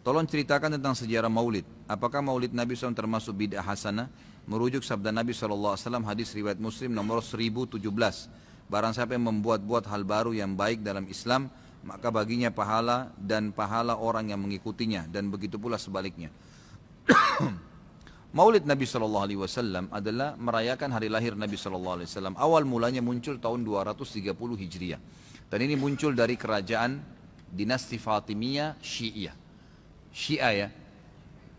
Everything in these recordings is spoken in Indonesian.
Tolong ceritakan tentang sejarah maulid. Apakah maulid Nabi SAW termasuk bid'ah hasanah? Merujuk sabda Nabi SAW, hadis riwayat Muslim nomor 1017. Barang siapa yang membuat-buat hal baru yang baik dalam Islam, maka baginya pahala dan pahala orang yang mengikutinya, dan begitu pula sebaliknya. Maulid Nabi SAW adalah merayakan hari lahir Nabi SAW. Awal mulanya muncul tahun 230 Hijriah. Dan ini muncul dari kerajaan dinasti Fatimiyah Syiah. Syiah ya,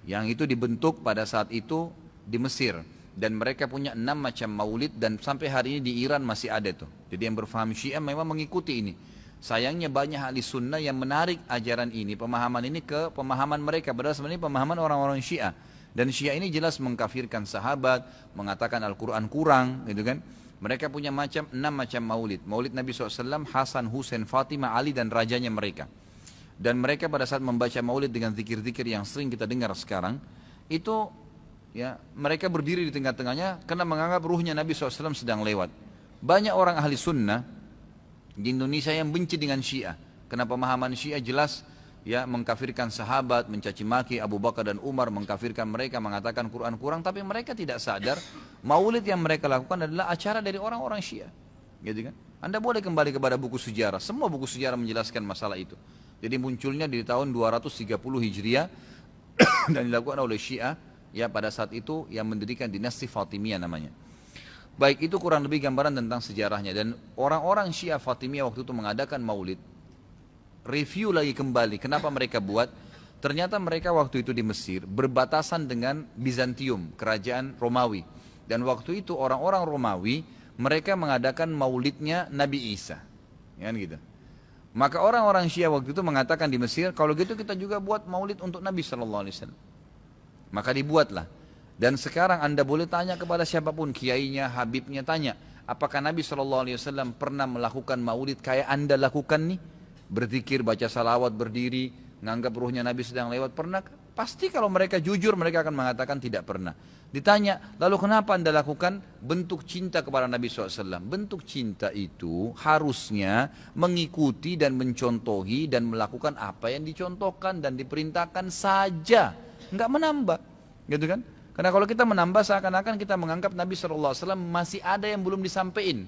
yang itu dibentuk pada saat itu di Mesir, dan mereka punya 6 macam maulid, dan sampai hari ini di Iran masih ada tuh. Jadi yang berfaham Syiah memang mengikuti ini. Sayangnya banyak ahli sunnah yang menarik ajaran ini, pemahaman ini ke pemahaman mereka, padahal sebenarnya pemahaman orang-orang Syiah. Dan Syiah ini jelas mengkafirkan sahabat, mengatakan Al-Quran kurang, gitu kan. Mereka punya 6 macam maulid. Maulid Nabi SAW, Hasan, Husain, Fatimah, Ali, dan rajanya mereka. Dan mereka pada saat membaca maulid dengan zikir-zikir yang sering kita dengar sekarang, itu ya mereka berdiri di tengah-tengahnya karena menganggap ruhnya Nabi SAW sedang lewat. Banyak orang ahli sunnah di Indonesia yang benci dengan Syiah, karena pemahaman Syiah jelas ya mengkafirkan sahabat, mencaci maki Abu Bakar dan Umar, mengkafirkan mereka, mengatakan Quran kurang, tapi mereka tidak sadar maulid yang mereka lakukan adalah acara dari orang-orang Syiah, gitu kan? Anda boleh kembali kepada buku sejarah, semua buku sejarah menjelaskan masalah itu. Jadi munculnya di tahun 230 Hijriah dan dilakukan oleh Syiah ya pada saat itu yang mendirikan dinasti Fatimiyah namanya. Baik, itu kurang lebih gambaran tentang sejarahnya. Dan orang-orang Syiah Fatimiyah waktu itu mengadakan maulid. Review lagi kembali kenapa mereka buat. Ternyata mereka waktu itu di Mesir berbatasan dengan Bizantium, kerajaan Romawi. Dan waktu itu orang-orang Romawi mereka mengadakan maulidnya Nabi Isa, ya gitu. Maka orang-orang Syiah waktu itu mengatakan di Mesir, kalau gitu kita juga buat maulid untuk Nabi SAW. Maka dibuatlah. Dan sekarang Anda boleh tanya kepada siapapun, kiainya, habibnya, tanya, apakah Nabi SAW pernah melakukan maulid kayak Anda lakukan nih? Berzikir, baca salawat, berdiri, menganggap ruhnya Nabi sedang lewat, pernah? Pasti kalau mereka jujur, mereka akan mengatakan tidak pernah. Ditanya, lalu kenapa Anda lakukan? Bentuk cinta kepada Nabi SAW. Bentuk cinta itu harusnya mengikuti dan mencontohi dan melakukan apa yang dicontohkan dan diperintahkan saja, nggak menambah, gitu kan? Karena kalau kita menambah, seakan-akan kita menganggap Nabi SAW masih ada yang belum disampaikan.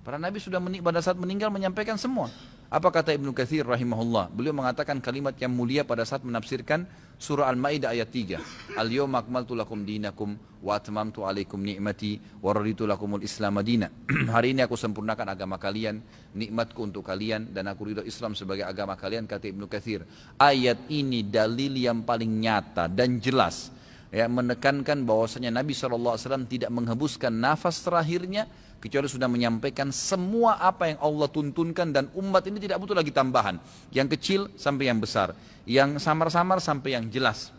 Para Nabi sudah pada saat meninggal menyampaikan semua. Apa kata Ibnu Katsir rahimahullah? Beliau mengatakan kalimat yang mulia pada saat menafsirkan surah Al-Maidah ayat 3. Al-yawma akmaltu lakum dinakum wa atmamtu alaikum ni'mati wa raditu lakumul Islam madina. Hari ini aku sempurnakan agama kalian, nikmatku untuk kalian, dan aku ridho Islam sebagai agama kalian, kata Ibnu Katsir. Ayat ini dalil yang paling nyata dan jelas ya, menekankan bahwasanya Nabi SAW tidak menghembuskan nafas terakhirnya kecuali sudah menyampaikan semua apa yang Allah tuntunkan, dan umat ini tidak butuh lagi tambahan, yang kecil sampai yang besar, yang samar-samar sampai yang jelas,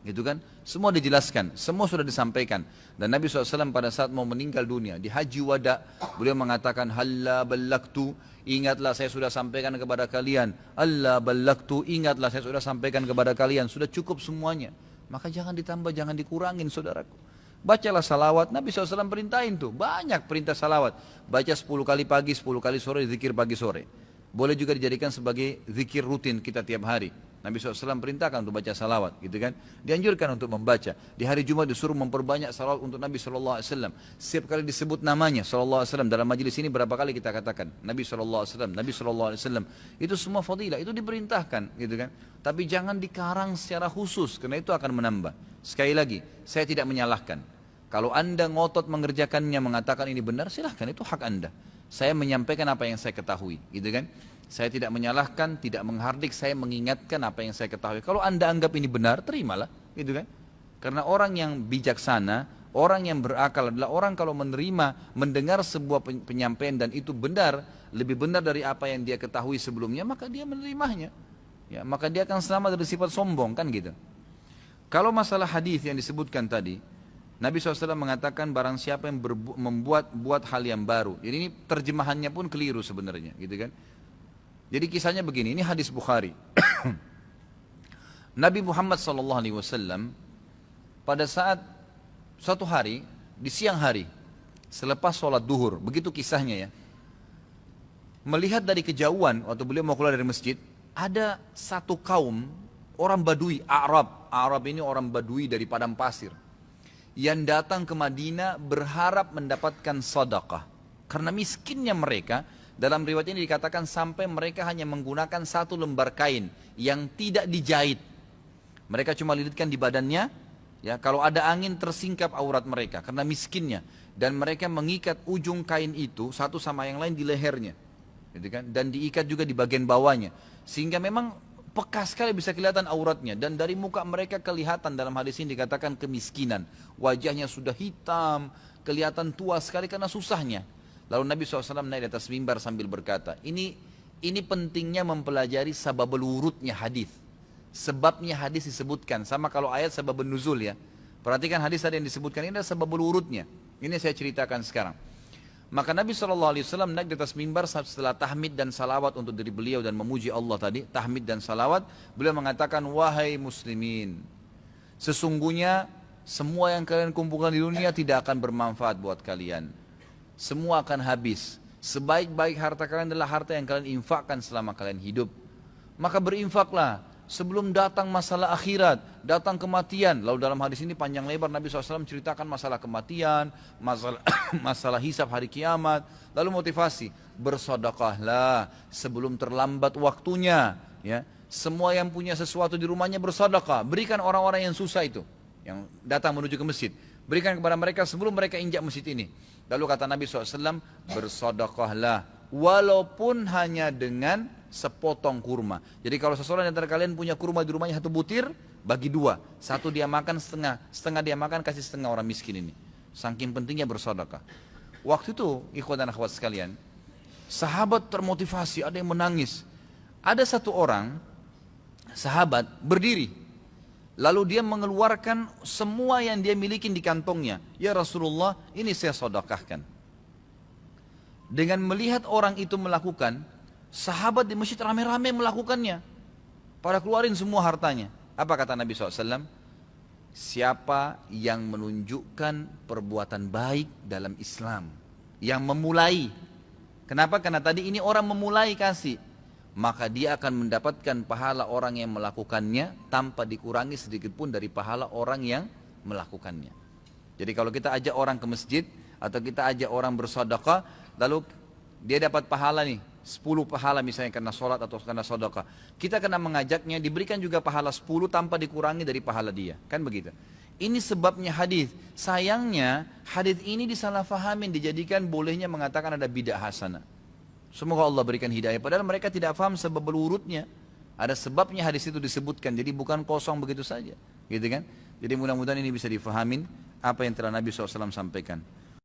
gitu kan? Semua dijelaskan, semua sudah disampaikan. Dan Nabi SAW pada saat mau meninggal dunia di Haji Wada, beliau mengatakan halla ballagtu, ingatlah saya sudah sampaikan kepada kalian. Allah ballagtu, ingatlah saya sudah sampaikan kepada kalian, sudah cukup semuanya. Maka jangan ditambah, jangan dikurangin, saudaraku. Bacalah salawat, Nabi SAW perintahin tuh, banyak perintah salawat. Baca 10 kali pagi, 10 kali sore, zikir pagi sore. Boleh juga dijadikan sebagai zikir rutin kita tiap hari. Nabi SAW perintahkan untuk baca salawat, gitu kan. Dianjurkan untuk membaca. Di hari Jumat disuruh memperbanyak salawat untuk Nabi SAW. Setiap kali disebut namanya SAW. Dalam majelis ini berapa kali kita katakan Nabi SAW, Nabi SAW. Itu semua fadilah, itu diperintahkan, gitu kan. Tapi jangan dikarang secara khusus, karena itu akan menambah. Sekali lagi, saya tidak menyalahkan. Kalau Anda ngotot mengerjakannya, mengatakan ini benar, silahkan, itu hak Anda. Saya menyampaikan apa yang saya ketahui, gitu kan. Saya tidak menyalahkan, tidak menghardik, saya mengingatkan apa yang saya ketahui. Kalau Anda anggap ini benar, terimalah, gitu kan. Karena orang yang bijaksana, orang yang berakal adalah orang kalau menerima, mendengar sebuah penyampaian dan itu benar, lebih benar dari apa yang dia ketahui sebelumnya, maka dia menerimanya. Ya, maka dia akan selamat dari sifat sombong, kan gitu. Kalau masalah hadis yang disebutkan tadi, Nabi SAW mengatakan barang siapa yang membuat hal yang baru. Jadi ini terjemahannya pun keliru sebenarnya, gitu kan. Jadi kisahnya begini, ini hadis Bukhari. Nabi Muhammad SAW pada saat suatu hari, di siang hari, selepas sholat duhur, begitu kisahnya ya, melihat dari kejauhan waktu beliau mau keluar dari masjid, ada satu kaum Orang Badui, Arab. Arab ini orang Badui dari padang pasir. Yang datang ke Madinah berharap mendapatkan sedekah. Karena miskinnya mereka, dalam riwayat ini dikatakan sampai mereka hanya menggunakan satu lembar kain yang tidak dijahit. Mereka cuma lilitkan di badannya, ya kalau ada angin tersingkap aurat mereka karena miskinnya. Dan mereka mengikat ujung kain itu satu sama yang lain di lehernya, gitu kan? Dan diikat juga di bagian bawahnya, sehingga memang peka sekali bisa kelihatan auratnya. Dan dari muka mereka kelihatan, dalam hadis ini dikatakan kemiskinan. Wajahnya sudah hitam, kelihatan tua sekali karena susahnya. Lalu Nabi SAW naik di atas mimbar sambil berkata, ini pentingnya mempelajari sababul wurudnya hadis. Sebabnya hadis disebutkan, sama kalau ayat sababun nuzul ya. Perhatikan hadis tadi yang disebutkan, ini adalah sababul wurudnya. Ini saya ceritakan sekarang. Maka Nabi SAW naik di atas mimbar setelah tahmid dan salawat untuk diri beliau dan memuji Allah tadi, tahmid dan salawat, beliau mengatakan, wahai muslimin, sesungguhnya semua yang kalian kumpulkan di dunia tidak akan bermanfaat buat kalian. Semua akan habis. Sebaik-baik harta kalian adalah harta yang kalian infakkan selama kalian hidup. Maka berinfaklah sebelum datang masalah akhirat, datang kematian. Lalu dalam hadis ini panjang lebar Nabi SAW ceritakan masalah kematian, masalah hisab hari kiamat. Lalu motivasi, bersedekahlah sebelum terlambat waktunya. Ya, semua yang punya sesuatu di rumahnya bersedekah. Berikan orang-orang yang susah itu, yang datang menuju ke masjid. Berikan kepada mereka sebelum mereka injak masjid ini. Lalu kata Nabi SAW, bersedekahlah walaupun hanya dengan sepotong kurma. Jadi kalau seseorang di antara kalian punya kurma di rumahnya satu butir, bagi dua. Satu dia makan setengah, setengah dia makan, kasih setengah orang miskin ini. Saking pentingnya bersedekah. Waktu itu, ikhwan dan akhwat sekalian, sahabat termotivasi, ada yang menangis. Ada satu orang, sahabat berdiri. Lalu dia mengeluarkan semua yang dia miliki di kantongnya. Ya Rasulullah, ini saya sedekahkan. Dengan melihat orang itu melakukan, sahabat di masjid rame-rame melakukannya. Pada keluarin semua hartanya. Apa kata Nabi SAW? Siapa yang menunjukkan perbuatan baik dalam Islam, yang memulai. Kenapa? Karena tadi ini orang memulai kasih. Maka dia akan mendapatkan pahala orang yang melakukannya tanpa dikurangi sedikit pun dari pahala orang yang melakukannya. Jadi kalau kita ajak orang ke masjid atau kita ajak orang bersedekah, lalu dia dapat pahala nih, 10 pahala misalnya karena sholat atau karena sedekah. Kita kena mengajaknya, diberikan juga pahala 10 tanpa dikurangi dari pahala dia. Kan begitu. Ini sebabnya hadis. Sayangnya hadis ini disalahfahamin, dijadikan bolehnya mengatakan ada bid'ah hasanah. Semoga Allah berikan hidayah. Padahal mereka tidak paham sebab urutnya. Ada sebabnya hadis itu disebutkan. Jadi bukan kosong begitu saja. Gitu kan? Jadi mudah-mudahan ini bisa difahamin apa yang telah Nabi SAW sampaikan.